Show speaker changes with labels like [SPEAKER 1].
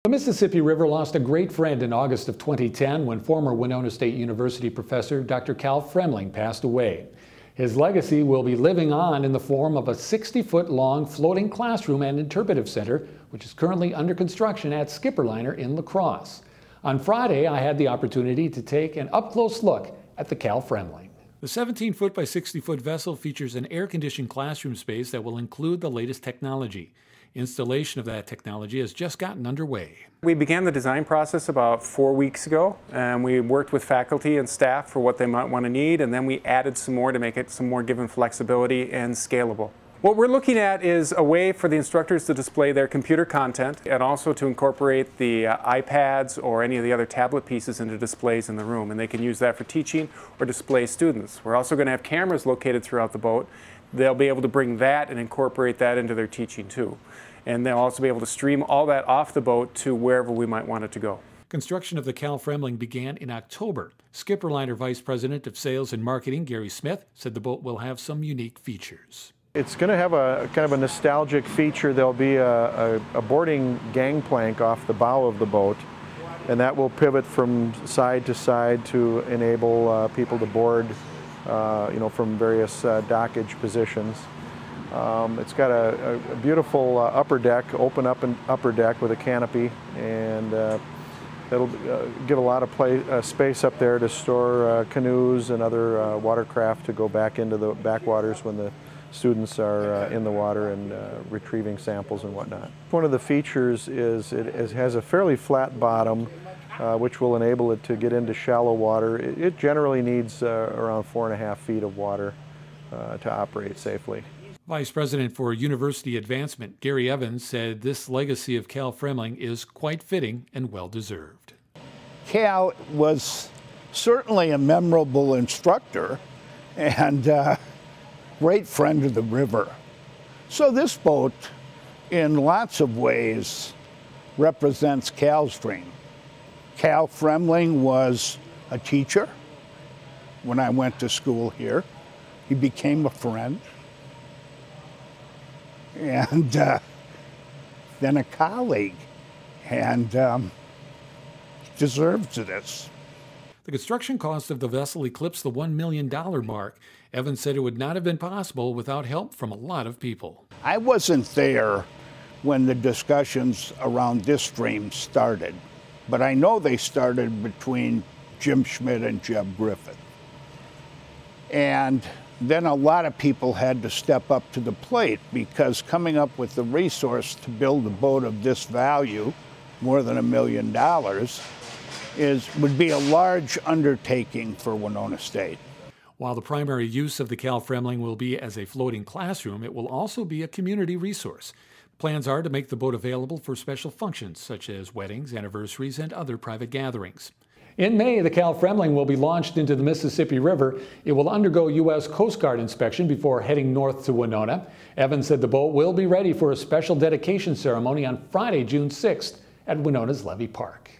[SPEAKER 1] The Mississippi River lost a great friend in August of 2010 when former Winona State University professor Dr. Cal Fremling passed away. His legacy will be living on in the form of a 60-foot-long floating classroom and interpretive center, which is currently under construction at Skipperliner in La Crosse. On Friday, I had the opportunity to take an up-close look at the Cal Fremling. The 17-foot by 60-foot vessel features an air-conditioned classroom space that will include the latest technology. Installation of that technology has just gotten underway.
[SPEAKER 2] We began the design process about 4 weeks ago, and we worked with faculty and staff for what they might want to need, and then we added some more to make it some more given flexibility and scalable. What we're looking at is a way for the instructors to display their computer content and also to incorporate the iPads or any of the other tablet pieces into displays in the room, and they can use that for teaching or display students. We're also going to have cameras located throughout the boat. They'll be able to bring that and incorporate that into their teaching too. And they'll also be able to stream all that off the boat to wherever we might want it to go.
[SPEAKER 1] Construction of the Cal Fremling began in October. Skipperliner Vice President of Sales and Marketing, Gary Smith, said the boat will have some unique features.
[SPEAKER 3] It's going to have a kind of a nostalgic feature. There'll be a boarding gangplank off the bow of the boat, and that will pivot from side to side to enable people to board from various dockage positions. It's got a beautiful upper deck, open up and upper deck with a canopy, and that'll give a lot of space up there to store canoes and other watercraft to go back into the backwaters when the students are in the water and retrieving samples and whatnot. One of the features is it has a fairly flat bottom, which will enable it to get into shallow water. It generally needs around 4.5 feet of water to operate safely.
[SPEAKER 1] Vice President for University Advancement, Gary Evans, said this legacy of Cal Fremling is quite fitting and well-deserved.
[SPEAKER 4] Cal was certainly a memorable instructor and great friend of the river. So this boat, in lots of ways, represents Cal's dream. Cal Fremling was a teacher when I went to school here. He became a friend. And then a colleague, and deserves this.
[SPEAKER 1] The construction cost of the vessel eclipsed the $1 million mark. Evans said it would not have been possible without help from a lot of people.
[SPEAKER 4] I wasn't there when the discussions around this dream started, but I know they started between Jim Schmidt and Jeb Griffith. And then a lot of people had to step up to the plate, because coming up with the resource to build a boat of this value, more than $1 million, would be a large undertaking for Winona State.
[SPEAKER 1] While the primary use of the Cal Fremling will be as a floating classroom, it will also be a community resource. Plans are to make the boat available for special functions such as weddings, anniversaries, and other private gatherings. In May, the Cal Fremling will be launched into the Mississippi River. It will undergo U.S. Coast Guard inspection before heading north to Winona. Evans said the boat will be ready for a special dedication ceremony on Friday, June 6th at Winona's Levee Park.